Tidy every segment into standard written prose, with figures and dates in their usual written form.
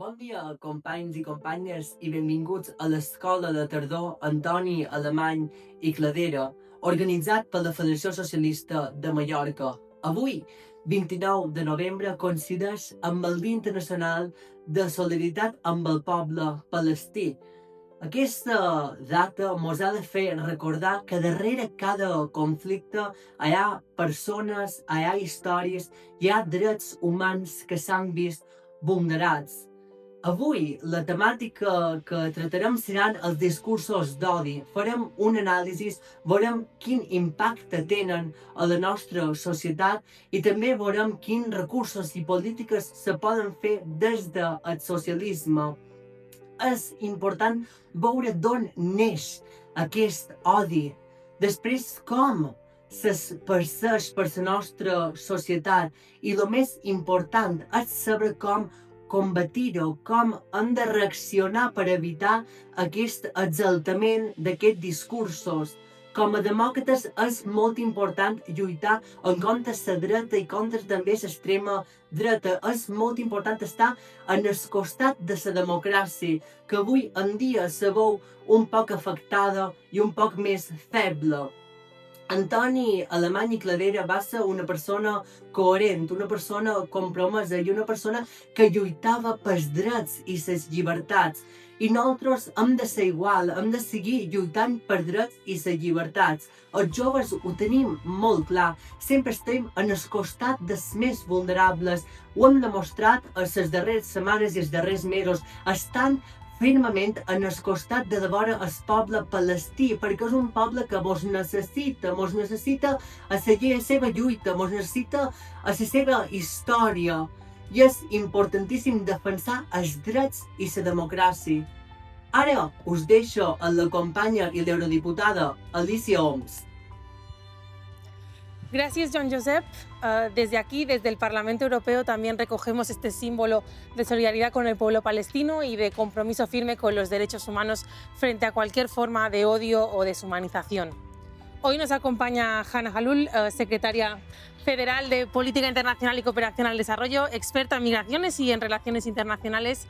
Bon dia, companys i companyes, i benvinguts a l'Escola de Tardor Antoni Alemany i Cladera, organitzat per la Federació Socialista de Mallorca. Avui, 29 de novembre, coincideix amb el Dia Internacional de Solidaritat amb el poble palestí. Aquesta data ens ha de fer recordar que darrere cada conflicte hi ha persones, hi ha històries, hi ha drets humans que s'han vist vulnerats. Avui la temàtica que tractarem seran els discursos d'odi. Farem un anàlisi, veurem quin impacte tenen a la nostra societat i també veurem quins recursos i polítiques se poden fer des del socialisme. És important veure d'on neix aquest odi, després com s'esparceix per la nostra societat i el més important és saber com combatir-ho, com hem de reaccionar per evitar aquest exaltament d'aquests discursos. Com a demòcrates és molt important lluitar en contra la dreta i contra també l'extrema dreta. És molt important estar en el costat de la democràcia, que avui en dia se veu un poc afectada i un poc més feble. Antoni Alemany i Cladera va ser una persona coherent, una persona compromesa i una persona que lluitava pels drets i les llibertats. I nosaltres hem de ser igual, hem de seguir lluitant per drets i les llibertats. Els joves ho tenim molt clar, sempre estem en el costat dels més vulnerables. Ho hem demostrat a les darreres setmanes i els darrers mesos, estant fermament en el costat de devora el poble palestí, perquè és un poble que mos necessita a seguir la seva lluita, mos necessita a la seva història. I és importantíssim defensar els drets i la democràcia. Ara us deixo amb la companya i l'eurodiputada Alicia Oms. Gracias, Joan Josep. Desde aquí, desde el Parlamento Europeo, también recogemos este símbolo de solidaridad con el pueblo palestino y de compromiso firme con los derechos humanos frente a cualquier forma de odio o deshumanización. Hoy nos acompaña Hanna Halul, secretaria federal de Política Internacional y Cooperación al Desarrollo, experta en migraciones y en relaciones internacionales.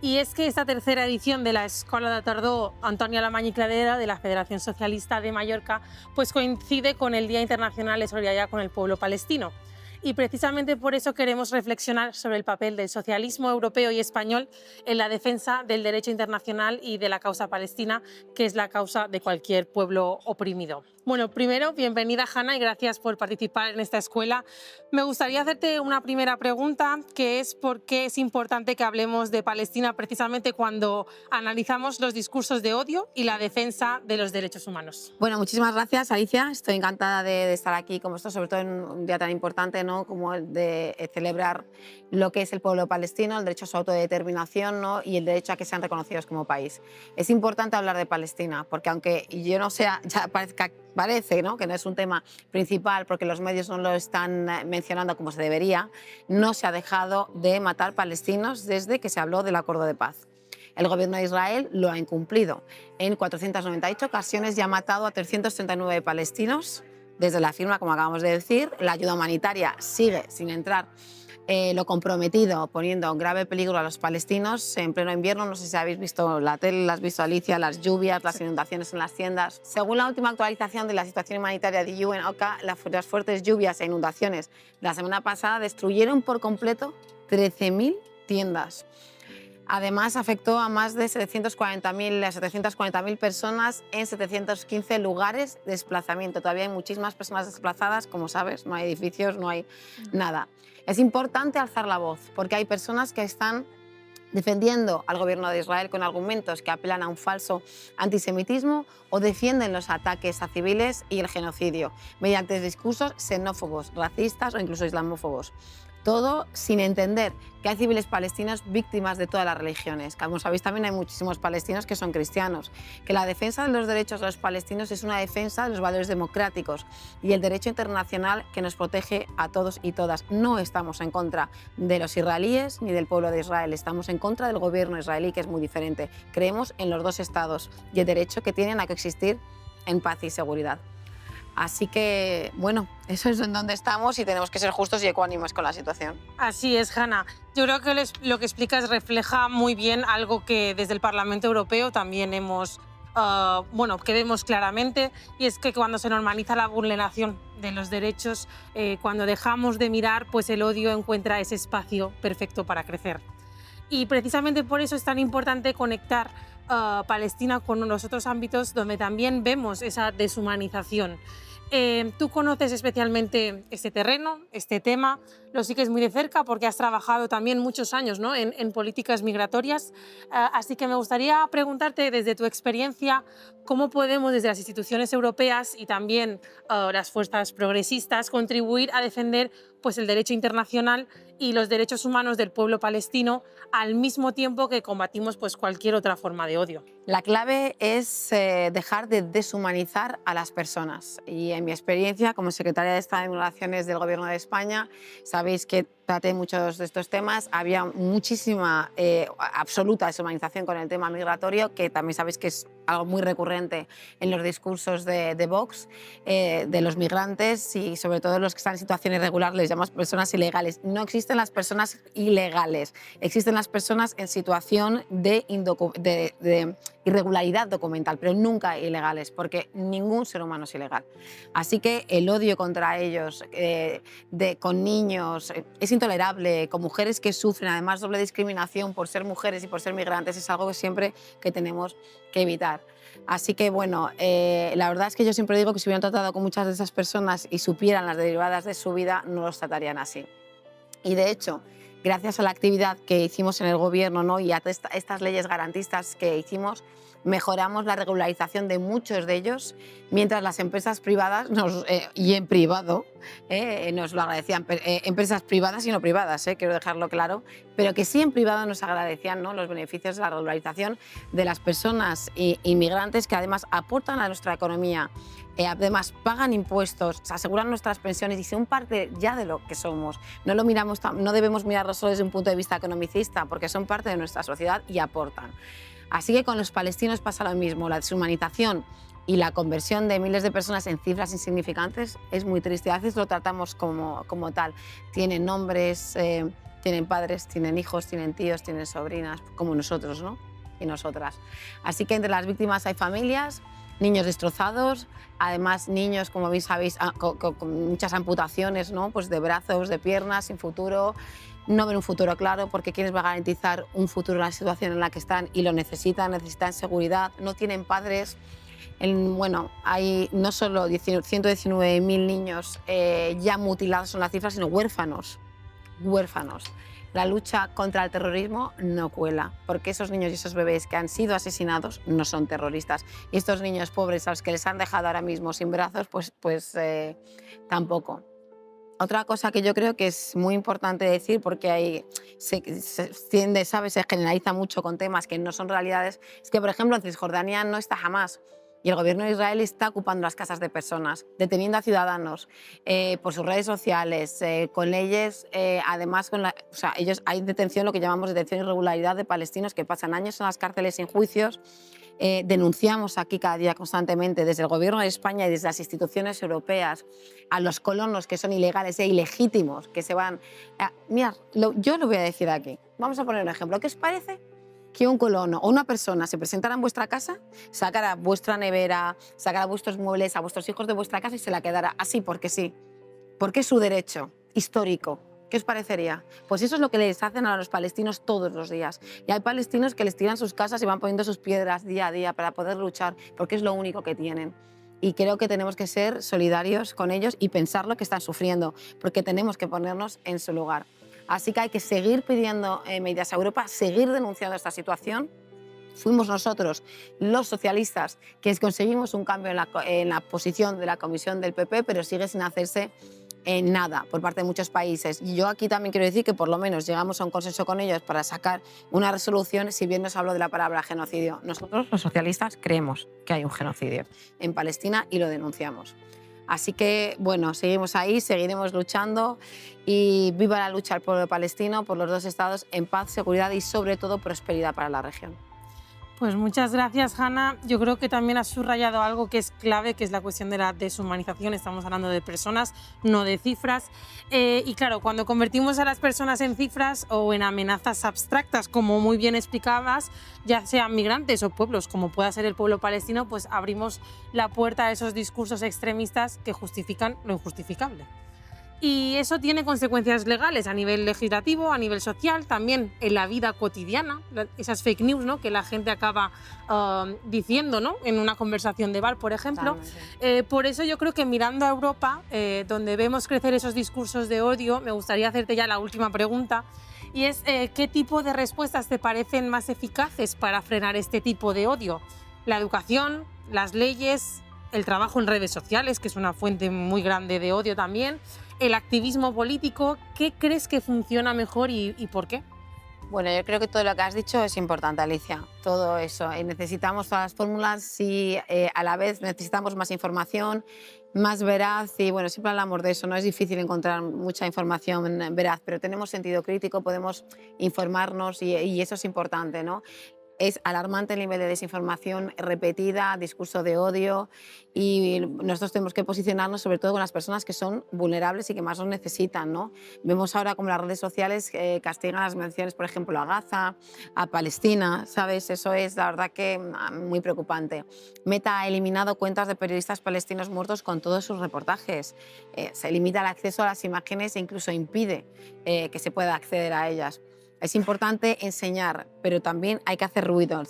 Y es que esta tercera edición de la Escola de Tardor Antoni Alemany i Cladera de la Federación Socialista de Mallorca pues coincide con el Día Internacional de Solidaridad con el Pueblo Palestino. Y precisamente por eso queremos reflexionar sobre el papel del socialismo europeo y español en la defensa del derecho internacional y de la causa palestina, que es la causa de cualquier pueblo oprimido. Bueno, primero, bienvenida Hanna y gracias por participar en esta escuela. Me gustaría hacerte una primera pregunta, que es por qué es importante que hablemos de Palestina precisamente cuando analizamos los discursos de odio y la defensa de los derechos humanos. Bueno, muchísimas gracias, Alicia. Estoy encantada de estar aquí con vosotros, sobre todo en un día tan importante, ¿no?, como el de celebrar lo que es el pueblo palestino, el derecho a su autodeterminación, ¿no?, y el derecho a que sean reconocidos como país. Es importante hablar de Palestina, porque aunque yo no sea, ya parece, ¿no?, que no es un tema principal porque los medios no lo están mencionando como se debería, no se ha dejado de matar palestinos desde que se habló del acuerdo de paz. El gobierno de Israel lo ha incumplido. En 498 ocasiones ya ha matado a 339 palestinos desde la firma, como acabamos de decir. La ayuda humanitaria sigue sin entrar. Lo comprometido, poniendo en grave peligro a los palestinos en pleno invierno. No sé si habéis visto la tele, la has visto, Alicia, las lluvias, las inundaciones en las tiendas. Según la última actualización de la situación humanitaria de UN-OCHA, las fuertes lluvias e inundaciones la semana pasada destruyeron por completo 13.000 tiendas. Además, afectó a más de 740.000 personas en 715 lugares de desplazamiento. Todavía hay muchísimas personas desplazadas, como sabes, no hay edificios, no hay nada. Es importante alzar la voz, porque hay personas que están defendiendo al gobierno de Israel con argumentos que apelan a un falso antisemitismo o defienden los ataques a civiles y el genocidio mediante discursos xenófobos, racistas o incluso islamófobos. Todo sin entender que hay civiles palestinos víctimas de todas las religiones. Como sabéis, también hay muchísimos palestinos que son cristianos. Que la defensa de los derechos de los palestinos es una defensa de los valores democráticos y el derecho internacional que nos protege a todos y todas. No estamos en contra de los israelíes ni del pueblo de Israel. Estamos en contra del gobierno israelí, que es muy diferente. Creemos en los dos estados y el derecho que tienen a coexistir en paz y seguridad. Así que, bueno, eso es en donde estamos y tenemos que ser justos y ecuánimes con la situación. Así es, Hanna. Yo creo que lo que explicas refleja muy bien algo que desde el Parlamento Europeo también que vemos claramente, y es que cuando se normaliza la vulneración de los derechos, cuando dejamos de mirar, pues el odio encuentra ese espacio perfecto para crecer. Y precisamente por eso es tan importante conectar Palestina con los otros ámbitos donde también vemos esa deshumanización. Tú conoces especialmente este terreno, este tema, lo sigues muy de cerca porque has trabajado también muchos años, ¿no?, en políticas migratorias. Así que me gustaría preguntarte desde tu experiencia cómo podemos desde las instituciones europeas y también las fuerzas progresistas contribuir a defender pues, el derecho internacional y los derechos humanos del pueblo palestino al mismo tiempo que combatimos pues, cualquier otra forma de odio. La clave es dejar de deshumanizar a las personas. Y en mi experiencia como secretaria de Estado de Migraciones del Gobierno de España, sabéis que traté muchos de estos temas. Había muchísima, absoluta deshumanización con el tema migratorio, que también sabéis que es algo muy recurrente en los discursos de Vox, de los migrantes y sobre todo los que están en situación irregular, les llamamos personas ilegales. No existen las personas ilegales, existen las personas en situación de irregularidad documental, pero nunca ilegales, porque ningún ser humano es ilegal. Así que el odio contra ellos, con niños, es intolerable, con mujeres que sufren además doble discriminación por ser mujeres y por ser migrantes, es algo que siempre que tenemos que evitar. Así que, bueno, la verdad es que yo siempre digo que si hubieran tratado con muchas de esas personas y supieran las derivadas de su vida, no los tratarían así. Y de hecho, gracias a la actividad que hicimos en el Gobierno, ¿no?, y a estas leyes garantistas que hicimos, mejoramos la regularización de muchos de ellos, mientras las empresas privadas, y en privado, nos lo agradecían, empresas privadas y no privadas, quiero dejarlo claro, pero que sí en privado nos agradecían, ¿no?, los beneficios de la regularización de las personas inmigrantes que además aportan a nuestra economía, además pagan impuestos, aseguran nuestras pensiones y son parte ya de lo que somos. No debemos mirarlo solo desde un punto de vista economicista, porque son parte de nuestra sociedad y aportan. Así que con los palestinos pasa lo mismo. La deshumanización y la conversión de miles de personas en cifras insignificantes es muy triste. A veces lo tratamos como tal. Tienen nombres, tienen padres, tienen hijos, tienen tíos, tienen sobrinas, como nosotros, ¿no?, y nosotras. Así que entre las víctimas hay familias, niños destrozados, además niños, como bien sabéis, con muchas amputaciones, ¿no?, pues de brazos, de piernas, sin futuro. No ven un futuro claro, porque ¿quién les va a garantizar un futuro en la situación en la que están y lo necesitan seguridad? No tienen padres. Hay no solo 119.000 niños ya mutilados, son las cifras, sino huérfanos. La lucha contra el terrorismo no cuela, porque esos niños y esos bebés que han sido asesinados no son terroristas. Y estos niños pobres a los que les han dejado ahora mismo sin brazos, pues tampoco. Otra cosa que yo creo que es muy importante decir, porque se generaliza mucho con temas que no son realidades, es que, por ejemplo, en Cisjordania no está Hamás y el gobierno de Israel está ocupando las casas de personas, deteniendo a ciudadanos por sus redes sociales, con leyes, además, hay detención, lo que llamamos detención e irregularidad de palestinos que pasan años en las cárceles sin juicios. Denunciamos aquí cada día constantemente desde el Gobierno de España y desde las instituciones europeas a los colonos que son ilegales e ilegítimos, que se van... Mirad, yo lo voy a decir aquí. Vamos a poner un ejemplo. ¿Qué os parece que un colono o una persona se presentara en vuestra casa, sacara vuestra nevera, sacara vuestros muebles, a vuestros hijos de vuestra casa y se la quedara así porque sí? Porque es su derecho histórico. ¿Qué os parecería? Pues eso es lo que les hacen a los palestinos todos los días. Y hay palestinos que les tiran sus casas y van poniendo sus piedras día a día para poder luchar, porque es lo único que tienen. Y creo que tenemos que ser solidarios con ellos y pensar lo que están sufriendo, porque tenemos que ponernos en su lugar. Así que hay que seguir pidiendo medidas a Europa, seguir denunciando esta situación. Fuimos nosotros, los socialistas, que conseguimos un cambio en la posición de la Comisión del PP, pero sigue sin hacerse nada por parte de muchos países. Y yo aquí también quiero decir que por lo menos llegamos a un consenso con ellos para sacar una resolución, si bien nos habló de la palabra genocidio. Nosotros, los socialistas, creemos que hay un genocidio en Palestina y lo denunciamos. Así que, bueno, seguimos ahí, seguiremos luchando y viva la lucha del pueblo palestino por los dos estados en paz, seguridad y, sobre todo, prosperidad para la región. Pues muchas gracias, Hanna. Yo creo que también has subrayado algo que es clave, que es la cuestión de la deshumanización. Estamos hablando de personas, no de cifras. Y claro, cuando convertimos a las personas en cifras o en amenazas abstractas, como muy bien explicabas, ya sean migrantes o pueblos, como pueda ser el pueblo palestino, pues abrimos la puerta a esos discursos extremistas que justifican lo injustificable. Y eso tiene consecuencias legales a nivel legislativo, a nivel social, también en la vida cotidiana, esas fake news, ¿no?, que la gente acaba diciendo, ¿no?, en una conversación de bar, por ejemplo. Por eso yo creo que mirando a Europa, donde vemos crecer esos discursos de odio, me gustaría hacerte ya la última pregunta, y es ¿qué tipo de respuestas te parecen más eficaces para frenar este tipo de odio? ¿La educación, las leyes, el trabajo en redes sociales, que es una fuente muy grande de odio también, el activismo político? ¿Qué crees que funciona mejor y por qué? Bueno, yo creo que todo lo que has dicho es importante, Alicia. Todo eso. Necesitamos todas las fórmulas y a la vez necesitamos más información, más veraz. Y bueno, siempre hablamos de eso. No es difícil encontrar mucha información veraz, pero tenemos sentido crítico, podemos informarnos y eso es importante, ¿no? Es alarmante el nivel de desinformación repetida, discurso de odio, y nosotros tenemos que posicionarnos sobre todo con las personas que son vulnerables y que más nos necesitan, ¿no? Vemos ahora como las redes sociales castigan las menciones, por ejemplo, a Gaza, a Palestina, ¿sabes? Eso es la verdad que muy preocupante. Meta ha eliminado cuentas de periodistas palestinos muertos con todos sus reportajes. Se limita el acceso a las imágenes e incluso impide que se pueda acceder a ellas. Es importante enseñar, pero también hay que hacer ruido.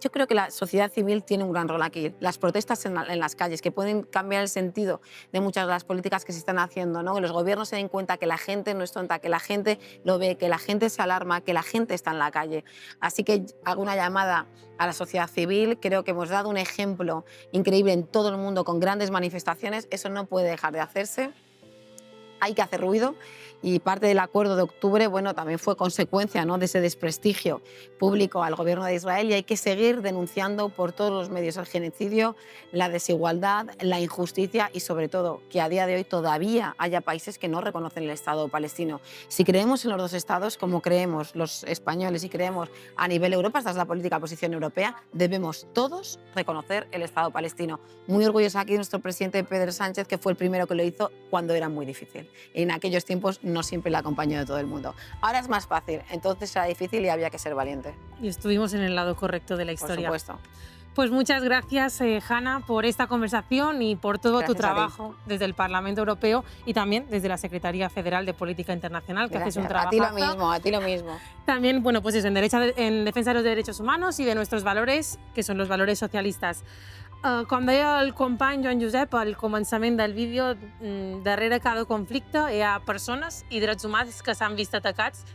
Yo creo que la sociedad civil tiene un gran rol aquí. Las protestas en las calles, que pueden cambiar el sentido de muchas de las políticas que se están haciendo, ¿no? Que los gobiernos se den cuenta que la gente no es tonta, que la gente lo ve, que la gente se alarma, que la gente está en la calle. Así que hago una llamada a la sociedad civil. Creo que hemos dado un ejemplo increíble en todo el mundo con grandes manifestaciones. Eso no puede dejar de hacerse. Hay que hacer ruido y parte del acuerdo de octubre, bueno, también fue consecuencia, ¿no?, de ese desprestigio público al gobierno de Israel, y hay que seguir denunciando por todos los medios el genocidio, la desigualdad, la injusticia y sobre todo que a día de hoy todavía haya países que no reconocen el Estado palestino. Si creemos en los dos estados, como creemos los españoles y creemos a nivel Europa, esta es la política de posición europea, debemos todos reconocer el Estado palestino. Muy orgullosa aquí de nuestro presidente Pedro Sánchez, que fue el primero que lo hizo cuando era muy difícil. En aquellos tiempos no siempre la acompañó de todo el mundo. Ahora es más fácil, entonces era difícil y había que ser valiente. Y estuvimos en el lado correcto de la historia. Por supuesto. Pues muchas gracias, Hanna, por esta conversación y por todo Gracias tu trabajo desde el Parlamento Europeo y también desde la Secretaría Federal de Política Internacional, que haces un trabajo. A ti lo mismo. También, bueno, pues eso, en defensa de los derechos humanos y de nuestros valores, que son los valores socialistas. Com deia el company Joan Josep al començament del vídeo, darrere cada conflicte hi ha persones i drets humans que s'han vist atacats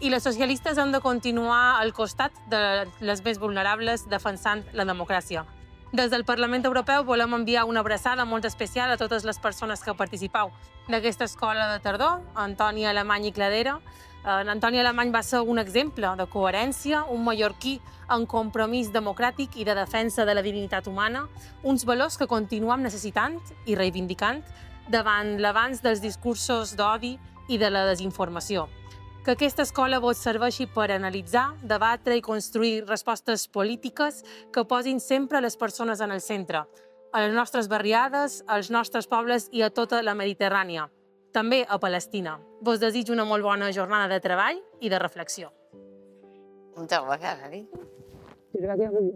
i les socialistes han de continuar al costat de les més vulnerables defensant la democràcia. Des del Parlament Europeu volem enviar una abraçada molt especial a totes les persones que participeu d'aquesta escola de tardor, Antoni Alemany i Cladera. Antoni Alemany va ser un exemple de coherència, un mallorquí en compromís democràtic i de defensa de la dignitat humana, uns valors que continuem necessitant i reivindicant davant l'avanç dels discursos d'odi i de la desinformació. Que aquesta escola vos serveixi per analitzar, debatre i construir respostes polítiques que posin sempre les persones en el centre, a les nostres barriades, als nostres pobles i a tota la Mediterrània, també a Palestina. Vos desitjo una molt bona jornada de treball i de reflexió. Muchas gracias, Ari. Gràcies.